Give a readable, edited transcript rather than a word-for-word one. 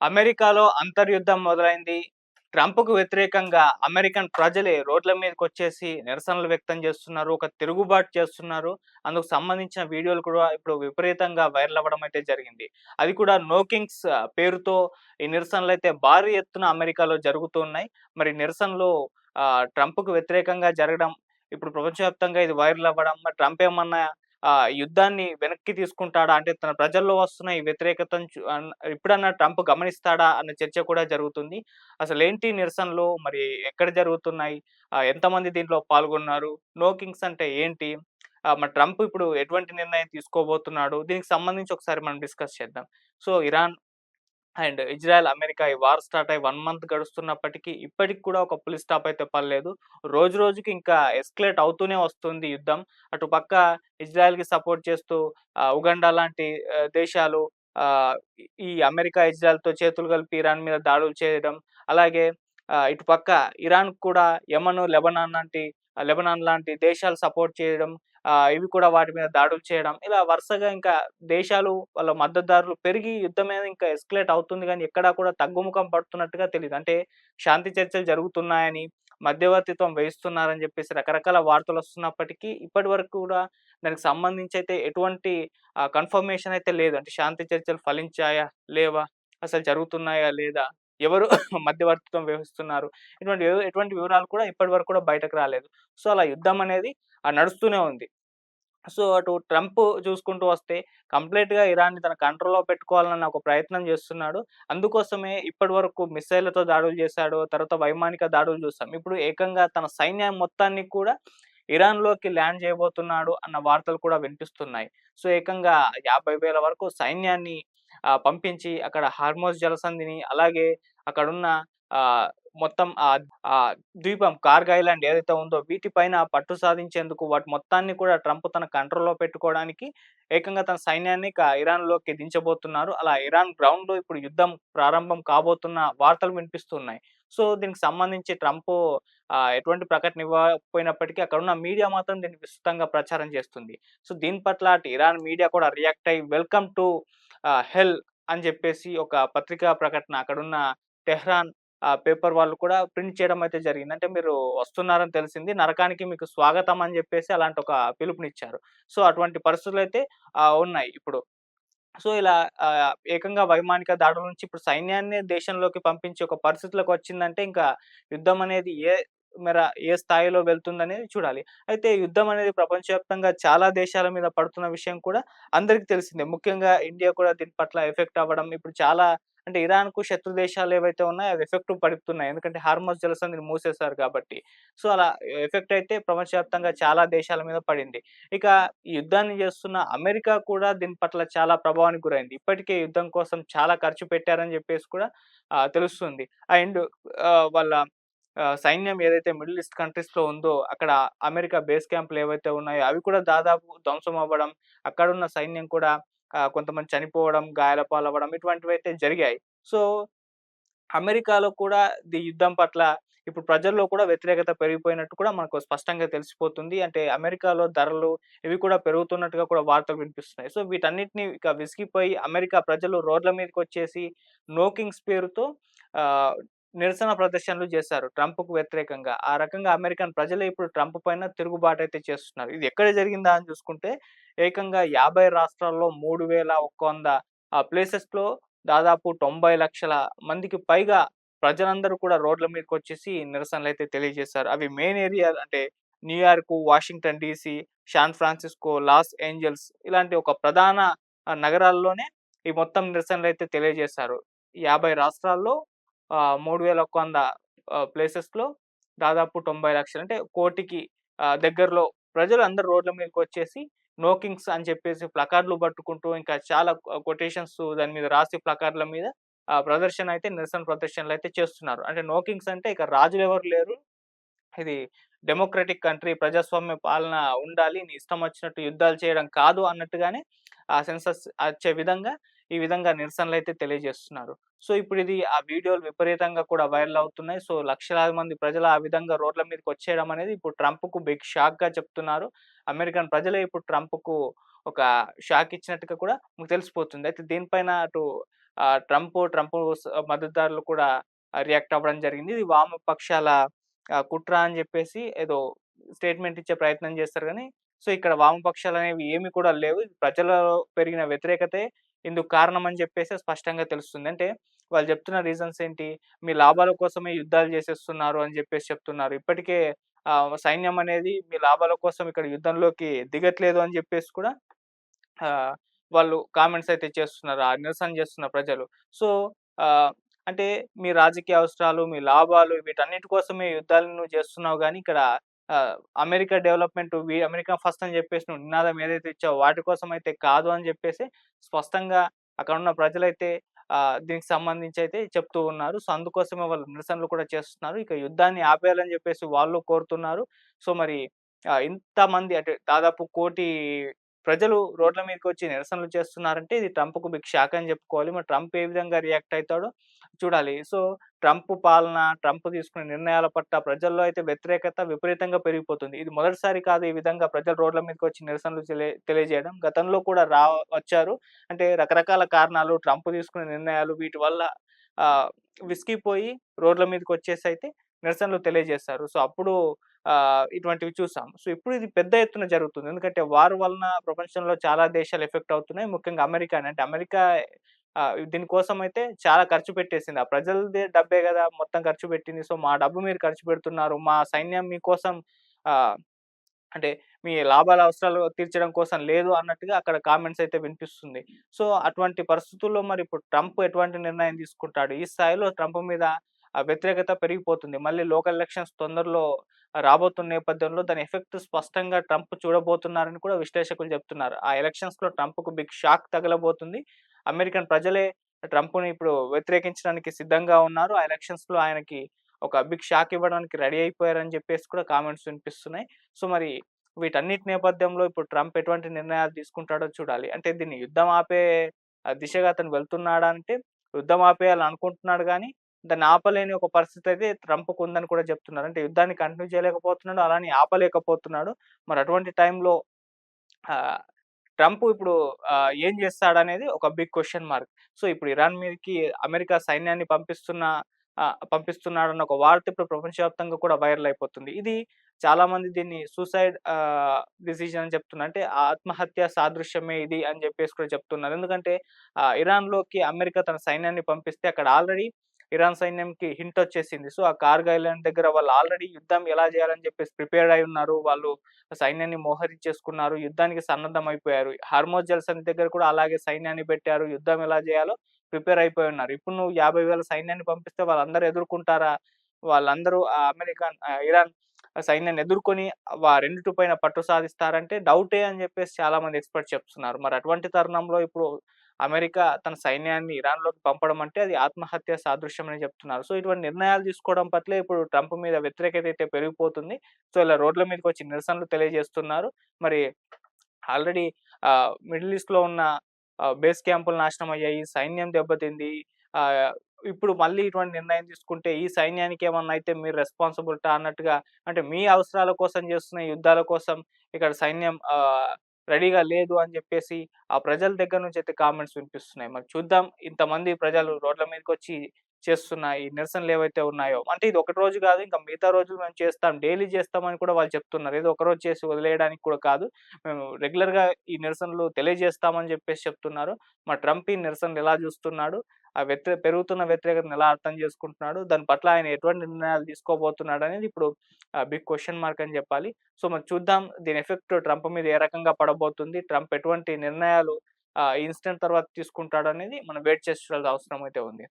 అమెరికాలో అంతర్యుద్ధం మొదలైంది. ట్రంప్‌కు వ్యతిరేకంగా అమెరికన్ ప్రజలే రోడ్ల మీదకొచ్చేసి నిరసనలు వ్యక్తం చేస్తున్నారు. ఒక తిరుగుబాటు చేస్తున్నారు. అందుకు సంబంధించిన వీడియోలు కూడా ఇప్పుడు విపరీతంగా వైరల్ అవ్వడం అయితే జరిగింది. అది కూడా నో కింగ్స్ పేరుతో ఈ నిరసనలైతే భారీ ఎత్తున అమెరికాలో జరుగుతూ ఉన్నాయి. మరి నిరసనలు ట్రంప్‌కు వ్యతిరేకంగా జరగడం, ఇప్పుడు ప్రపంచవ్యాప్తంగా ఇది వైరల్ అవ్వడం, మరి ట్రంప్ ఏమన్నా యుద్ధాన్ని వెనక్కి తీసుకుంటాడా? అంటే తన ప్రజల్లో వస్తున్న ఈ వ్యతిరేకతను ఇప్పుడన్నా ట్రంప్ గమనిస్తాడా? అన్న చర్చ కూడా జరుగుతుంది. అసలేంటి నిరసనలు? మరి ఎక్కడ జరుగుతున్నాయి? ఎంతమంది దీంట్లో పాల్గొన్నారు? నో కింగ్స్ అంటే ఏంటి? మరి ట్రంప్ ఇప్పుడు ఎటువంటి నిర్ణయం తీసుకోబోతున్నాడు? దీనికి సంబంధించి ఒకసారి మనం డిస్కస్ చేద్దాం. So, Iran and Israel, America ఈ వార్ స్టార్ట్ అయ్యి 1 మంత్ గడుస్తున్నప్పటికీ, ఇప్పటికి కూడా ఒక ఫుల్ స్టాప్ అయితే పడలేదు. రోజు రోజుకి ఇంకా ఎస్కలేట్ అవుతూనే వస్తుంది యుద్ధం. అటు పక్క ఇజ్రాయెల్‌కి సపోర్ట్ చేస్తూ ఉగండా లాంటి దేశాలు ఆహ్, ఈ అమెరికా, ఇజ్రాయెల్‌తో చేతులు కలిపి ఇరాన్ మీద దాడులు చేయడం. అలాగే ఇటు పక్క ఇరాన్ కూడా యెమెన్, లెబనాన్ లాంటి దేశాలు సపోర్ట్ చేయడం. ఇవి కూడా వాటి మీద దాడులు చేయడం. ఇలా వరుసగా ఇంకా దేశాలు వాళ్ళ మద్దతుదారులు పెరిగి యుద్ధం మీద ఇంకా ఎస్కలేట్ అవుతుంది గానీ, ఎక్కడా కూడా తగ్గుముఖం పడుతున్నట్టుగా తెలీదు. అంటే శాంతి చర్చలు జరుగుతున్నాయని, మధ్యవర్తిత్వం వహిస్తున్నారని జెప్పేసి రకరకాల వార్తలొస్తున్నప్పటికీ, ఇప్పటి వరకు కూడా దానికి సంబంధించయితే ఎటువంటి కన్ఫర్మేషన్ అయితే లేదు. అంటే శాంతి చర్చలు ఫలించాయా? లేవా? అసలు జరుగుతున్నాయా? లేదా? ఎవరు మధ్యవర్తిత్వం వహిస్తున్నారు? ఎటువంటి వివరాలు కూడా ఇప్పటి వరకు కూడా బయటకు రాలేదు. సో, అలా యుద్ధం అనేది నడుస్తూనే ఉంది. సో, అటు ట్రంప్ చూసుకుంటూ వస్తే కంప్లీట్‌గా ఇరాన్‌ని తన కంట్రోల్‌లో పెట్టుకోవాలన్న ఒక ప్రయత్నం చేస్తున్నాడు. అందుకోసమే ఇప్పటివరకు మిస్సైల్‌లతో దాడులు చేశాడు. తర్వాత వైమానిక దాడులు చూసాం. ఇప్పుడు ఏకంగా తన సైన్యం మొత్తాన్ని కూడా ఇరాన్‌లోకి ల్యాండ్ చేయబోతున్నాడు అన్న వార్తలు కూడా వినిపిస్తున్నాయి. సో, ఏకంగా 50,000 వరకు సైన్యాన్ని పంపించి అక్కడ హార్మోజ్ జలసంధిని అలాగే అక్కడున్న ఆహ్, మొత్తం ద్వీపం కార్గ్ ఐలాండ్ ఏదైతే ఉందో వీటిపైన పట్టు సాధించేందుకు వాటి మొత్తాన్ని కూడా ట్రంప్ తన కంట్రోల్‌లో పెట్టుకోవడానికి ఏకంగా తన సైన్యాన్ని ఇరాన్‌లోకి దించబోతున్నారు. అలా ఇరాన్ గ్రౌండ్‌లో ఇప్పుడు యుద్ధం ప్రారంభం కాబోతున్న వార్తలు వినిపిస్తున్నాయి. సో, దీనికి సంబంధించి ట్రంప్ ఎటువంటి ప్రకటన ఇవ్వకపోయినప్పటికీ అక్కడున్న మీడియా మాత్రం దీన్ని విస్తృతంగా ప్రచారం చేస్తుంది. సో, దీని పట్ల అటు ఇరాన్ మీడియా కూడా రియాక్ట్ అయ్యి వెల్కమ్ టు హెల్ అని చెప్పేసి ఒక పత్రికా ప్రకటన అక్కడున్న టెహ్రాన్ పేపర్ వాళ్ళు కూడా ప్రింట్ చేయడం అయితే జరిగింది. అంటే మీరు వస్తున్నారని తెలిసింది. నరకానికి మీకు స్వాగతం అని జెప్పేసి అలాంటి ఒక పిలుపునిచ్చారు. సో, అటువంటి పరిస్థితులైతే ఉన్నాయి ఇప్పుడు. సో, ఇలా ఏకంగా వైమానిక దాడుల నుంచి ఇప్పుడు సైన్యాన్నే దేశంలోకి పంపించే ఒక పరిస్థితిలోకొచ్చిందంటే ఇంకా యుద్ధం అనేది ఏ స్థాయిలో వెళ్తుందనేది చూడాలి. అయితే యుద్ధం అనేది ప్రపంచవ్యాప్తంగా చాలా దేశాల మీద పడుతున్న విషయం కూడా అందరికి తెలిసిందే. ముఖ్యంగా ఇండియా కూడా దీని పట్ల ఎఫెక్ట్ అవ్వడం ఇప్పుడు చాలా అంటే ఇరాన్‌కు శత్రు దేశాలు ఏవైతే ఉన్నాయో అవి ఎఫెక్ట్ పడుతున్నాయి. ఎందుకంటే హార్మోజ్ జలసంధిని మూసేశారు కాబట్టి. సో, అలా ఎఫెక్ట్ అయితే ప్రపంచవ్యాప్తంగా చాలా దేశాల మీద పడింది. ఇక ఈ యుద్ధాన్ని చేస్తున్న అమెరికా కూడా దీని పట్ల చాలా ప్రభావానికి గురైంది. ఇప్పటికే యుద్ధం కోసం చాలా ఖర్చు పెట్టారని జెప్పేసి కూడా తెలుస్తుంది. అండ్ వాళ్ళ సైన్యం ఏదైతే మిడిల్ ఈస్ట్ కంట్రీస్‌లో ఉందో అక్కడ అమెరికా బేస్ క్యాంప్‌లు ఏవైతే ఉన్నాయో అవి కూడా దాదాపు ధ్వంసం అవ్వడం, అక్కడున్న సైన్యం కూడా కొంతమంది చనిపోవడం, గాయాల పాలవ్వడం ఇటువంటివైతే జరిగాయి. సో, అమెరికాలో కూడా యుద్ధం పట్ల ఇప్పుడు ప్రజల్లో కూడా వ్యతిరేకత పెరిగిపోయినట్టు కూడా మనకు స్పష్టంగా తెలిసిపోతుంది. అంటే అమెరికాలో ధరలు ఇవి కూడా పెరుగుతున్నట్టుగా కూడా వార్తలు వినిపిస్తున్నాయి. సో, వీటన్నిటిని ఇక విసిగిపోయి అమెరికా ప్రజలు రోడ్ల మీదకొచ్చేసి నో కింగ్స్ పేరుతో ఆహ్, నిరసన ప్రదర్శనలు చేశారు ట్రంప్‌కు వ్యతిరేకంగా. ఆ రకంగా అమెరికన్ ప్రజలే ఇప్పుడు ట్రంప్ పైన తిరుగుబాటైతే చేస్తున్నారు. ఇది ఎక్కడ జరిగిందా అని చూసుకుంటే ఏకంగా 50 రాష్ట్రాల్లో 3100 ప్లేసెస్‌లో దాదాపు 90,00,000 మందికి పైగా ప్రజలందరూ కూడా రోడ్ల మీదకొచ్చేసి నిరసనలైతే తెలియజేశారు. అవి మెయిన్ ఏరియా అంటే New York, Washington DC, San Francisco, Los Angeles ఇలాంటి ఒక ప్రధాన నగరాల్లోనే ఈ మొత్తం నిరసనలైతే తెలియజేశారు. 50 రాష్ట్రాల్లో 3100 ప్లేసెస్‌లో దాదాపు 90,00,000 అంటే కోటికి దగ్గరలో ప్రజలు అందరూ రోడ్ల మీదకొచ్చేసి నో కింగ్స్ అని చెప్పేసి ప్లకార్డ్‌లు పట్టుకుంటూ ఇంకా చాలా కొటేషన్స్ దాని మీద రాసి ప్లకార్డ్‌ల మీద ప్రదర్శన అయితే నిరసన ప్రదర్శనలైతే చేస్తున్నారు. అంటే నో కింగ్స్ అంటే ఇక రాజులెవరు లేరు. ఇది డెమోక్రటిక్ కంట్రీ ప్రజాస్వామ్య పాలన ఉండాలి. నీ ఇష్టం వచ్చినట్టు యుద్ధాలు చేయడం కాదు అన్నట్టుగానే ఆ సెన్సస్ వచ్చే విధంగా ఈ విధంగా నిరసనలైతే తెలియజేస్తున్నారు. సో, ఇప్పుడిది ఆ వీడియోలు విపరీతంగా కూడా వైరల్ అవుతున్నాయి. సో, లక్షలాది మంది ప్రజలు ఆ విధంగా రోడ్ల మీదకొచ్చేయడం అనేది ఇప్పుడు ట్రంప్‌కు బిగ్ షాక్‌గా చెప్తున్నారు. అమెరికన్ ప్రజలే ఇప్పుడు ట్రంప్‌కు ఒక షాక్ ఇచ్చినట్టుగా కూడా మనకు తెలిసిపోతుంది. అయితే దీనిపైన అటు ట్రంప్ మద్దతుదారులు కూడా రియాక్ట్ అవ్వడం జరిగింది. ఇది వామపక్షాల కుట్ర అని జెప్పేసి ఏదో స్టేట్‌మెంట్ ఇచ్చే ప్రయత్నం చేస్తారు గానీ, సో, ఇక్కడ వామపక్షాలనేవి ఏమి కూడా లేవు. ఇది ప్రజలలో పెరిగిన వ్యతిరేకతే ఇందుకు కారణం అని జెప్పేసి స్పష్టంగా తెలుస్తుంది. అంటే వాళ్ళు చెప్తున్న రీజన్స్ ఏంటి? మీ లాభాల కోసమే యుద్ధాలు చేసేస్తున్నారు అని జెప్పేసి చెప్తున్నారు. ఇప్పటికే సైన్యం అనేది మీ లాభాల కోసం ఇక్కడ యుద్ధంలోకి దిగట్లేదు అని జెప్పేసి కూడా ఆహ్, వాళ్ళు కామెంట్స్ అయితే చేస్తున్నారు. నిరసన చేస్తున్న ప్రజలు. సో, ఆహ్, అంటే మీ రాజకీయ అవసరాలు, మీ లాభాలు వీటన్నిటి కోసమే యుద్ధాలు నువ్వు చేస్తున్నావు గానీ, ఇక్కడ ఆహ్, అమెరికా డెవలప్‌మెంట్ అమెరికా ఫస్ట్ అని జెప్పేసి నువ్వు నినాదం ఏదైతే ఇచ్చావో వాటి కోసం అయితే కాదు అని జెప్పేసి స్పష్టంగా అక్కడున్న ప్రజలైతే దీనికి సంబంధించి అయితే చెప్తూ ఉన్నారు. సో, అందుకోసమే వాళ్ళు నిరసనలు కూడా చేస్తున్నారు. ఇక యుద్ధాన్ని ఆపేయాలని జెప్పేసి వాళ్ళు కోరుతున్నారు. సో, మరి ఇంతమంది అంటే దాదాపు 1,00,00,000 ప్రజలు రోడ్ల మీదకొచ్చి నిరసనలు చేస్తున్నారంటే ఇది ట్రంప్‌కు బిగ్ షాక్ అని చెప్పుకోవాలి. మరి ట్రంప్ ఏ విధంగా రియాక్ట్ అయితాడో చూడాలి. సో, ట్రంప్ పాలన, ట్రంప్ తీసుకునే నిర్ణయాల పట్ల ప్రజల్లో అయితే వ్యతిరేకత విపరీతంగా పెరిగిపోతుంది. ఇది మొదటిసారి కాదు ఈ విధంగా ప్రజలు రోడ్ల మీదకొచ్చి నిరసనలు తెలియజేయడం. గతంలో కూడా వచ్చారు. అంటే రకరకాల కారణాలు ట్రంప్ తీసుకునే నిర్ణయాలు వీటి వల్ల ఆహ్, విసిగిపోయి రోడ్ల మీదకొచ్చేసైతే నిరసనలు తెలియజేశారు. సో, అప్పుడు ఇటువంటివి చూసాం. సో, ఇప్పుడు ఇది పెద్ద ఎత్తున జరుగుతుంది. ఎందుకంటే వార్ వలన ప్రపంచంలో చాలా దేశాలు ఎఫెక్ట్ అవుతున్నాయి. ముఖ్యంగా అమెరికాని. అంటే అమెరికా దీని కోసమైతే చాలా ఖర్చు పెట్టేసింది. ఆ ప్రజలదే డబ్బే గదా! మొత్తం ఖర్చు పెట్టింది. సో, మా డబ్బు మీరు ఖర్చు పెడుతున్నారు. మా సైన్యం మీకోసం ఆహ్, అంటే మీ లాభాల అవసరాలు తీర్చడం కోసం లేదు అన్నట్టుగా అక్కడ కామెంట్స్ అయితే వినిపిస్తుంది. సో, అటువంటి పరిస్థితుల్లో మరి ఇప్పుడు ట్రంప్ ఎటువంటి నిర్ణయం తీసుకుంటాడు? ఈ స్థాయిలో ట్రంప్ మీద వ్యతిరేకత పెరిగిపోతుంది. మళ్ళీ లోకల్ ఎలక్షన్స్ తొందరలో రాబోతున్న నేపథ్యంలో దాని ఎఫెక్ట్ స్పష్టంగా ట్రంప్ చూడబోతున్నారని కూడా విశ్లేషకులు చెప్తున్నారు. ఆ ఎలక్షన్స్‌లో ట్రంప్‌కు బిగ్ షాక్ తగలబోతుంది. అమెరికన్ ప్రజలే ట్రంప్‌ని ఇప్పుడు వ్యతిరేకించడానికి సిద్ధంగా ఉన్నారు. ఆ ఎలక్షన్స్‌లో ఆయనకి ఒక బిగ్ షాక్ ఇవ్వడానికి రెడీ అయిపోయారని చెప్పేసి కూడా కామెంట్స్ వినిపిస్తున్నాయి. సో, మరి వీటన్నిటి నేపథ్యంలో ఇప్పుడు ట్రంప్ ఎటువంటి నిర్ణయాలు తీసుకుంటాడో చూడాలి. అంటే దీన్ని యుద్ధం ఆపే దిశగా అతను వెళ్తున్నాడా అంటే యుద్ధం ఆపేయాలని అనుకుంటున్నాడు గానీ, దాన్ని ఆపలేని ఒక పరిస్థితి అయితే ట్రంప్‌కు ఉందని కూడా చెప్తున్నారు. అంటే యుద్ధాన్ని కంటిన్యూ చేయలేకపోతున్నాడు. అలానే ఆపలేకపోతున్నాడు. మరి అటువంటి టైంలో ఆహ్, ట్రంప్ ఇప్పుడు ఏం చేస్తాడనేది ఒక బిగ్ క్వెషన్ మార్క్. సో, ఇప్పుడు ఇరాన్ మీదకి అమెరికా సైన్యాన్ని పంపిస్తున్నాడన్న ఒక వార్త ఇప్పుడు ప్రపంచవ్యాప్తంగా కూడా వైరల్ అయిపోతుంది. ఇది చాలామంది దీన్ని సూసైడ్ డిసిజన్ అని చెప్తున్నారు. అంటే ఆత్మహత్య సాదృశ్యమే ఇది అని చెప్పేసి కూడా చెప్తున్నారు. ఎందుకంటే ఇరాన్‌లోకి అమెరికా తన సైన్యాన్ని పంపిస్తే అక్కడ ఆల్రెడీ ఇరాన్ సైన్యంకి హింట్ వచ్చేసింది. సో, ఆ కార్గ్ ఐలాండ్ దగ్గర వాళ్ళు ఆల్రెడీ యుద్ధం ఎలా చేయాలని చెప్పేసి ప్రిపేర్డ్ అయి ఉన్నారు. వాళ్ళు సైన్యాన్ని మోహరించేసుకున్నారు. యుద్ధానికి సన్నద్ధమైపోయారు. హార్మోజ్ జలసంధి దగ్గర కూడా అలాగే సైన్యాన్ని పెట్టారు. యుద్ధం ఎలా చేయాలో ప్రిపేర్ అయిపోయి ఉన్నారు. ఇప్పుడు నువ్వు 50,000 సైన్యాన్ని పంపిస్తే వాళ్ళందరూ ఎదుర్కుంటారా? వాళ్ళందరూ ఇరాన్ సైన్యాన్ని ఎదుర్కొని రెండిటి పైన పట్టు సాధిస్తారంటే డౌటే అని చెప్పేసి చాలామంది ఎక్స్‌పర్ట్స్ చెప్తున్నారు. మరి అటువంటి తరుణంలో ఇప్పుడు అమెరికా తన సైన్యాన్ని ఇరాన్‌లోకి పంపడం అంటే అది ఆత్మహత్య సాదృశ్యం అని చెప్తున్నారు. సో, ఇటువంటి నిర్ణయాలు తీసుకోవడం పట్లే ఇప్పుడు ట్రంప్ మీద వ్యతిరేకత అయితే పెరిగిపోతుంది. సో, ఇలా రోడ్ల మీదకొచ్చి నిరసనలు తెలియజేస్తున్నారు. మరి ఆల్రెడీ మిడిల్ ఈస్ట్‌లో ఉన్న బేస్ క్యాంపులు నాశనమయ్యాయి. సైన్యం దెబ్బతింది. ఆహ్, ఇప్పుడు మళ్ళీ ఇటువంటి నిర్ణయం తీసుకుంటే ఈ సైన్యానికి ఏమన్నా అయితే మీరు రెస్పాన్సిబుల్‌టా అన్నట్టుగా అంటే మీ అవసరాల కోసం చేస్తున్న యుద్ధాల కోసం ఇక్కడ సైన్యం రెడీగా లేదు అని చెప్పేసి ఆ ప్రజల దగ్గర నుంచి అయితే కామెంట్స్ వినిపిస్తున్నాయి. మరి చూద్దాం ఇంతమంది ప్రజలు రోడ్ల మీదకొచ్చి చేస్తున్న ఈ నిరసనలు ఏవైతే ఉన్నాయో అంటే ఇది ఒకటి రోజు కాదు ఇంకా మిగతా రోజులు మేము చేస్తాం. డైలీ చేస్తామని కూడా వాళ్ళు చెప్తున్నారు. ఏదో ఒకరోజు చేసి వదిలేయడానికి కూడా కాదు. మేము రెగ్యులర్‌గా ఈ నిరసనలు తెలియజేస్తామని చెప్పేసి చెప్తున్నారు. మరి ట్రంప్ ఈ నిరసనలు ఎలా చూస్తున్నాడు? ఆ పెరుగుతున్న వ్యతిరేకతను ఎలా అర్థం చేసుకుంటున్నాడు? దాని పట్ల ఆయన ఎటువంటి నిర్ణయాలు తీసుకోబోతున్నాడనేది ఇప్పుడు బిగ్ క్వెషన్ మార్క్ అని చెప్పాలి. సో, మరి చూద్దాం దీని ఎఫెక్ట్ ట్రంప్ మీద ఏ రకంగా పడబోతుంది? ట్రంప్ ఎటువంటి నిర్ణయాలు ఈ ఇన్సిడెంట్ తర్వాత తీసుకుంటాడనేది మనం వెయిట్ చేసి చూడాల్సిన అవసరం అయితే ఉంది.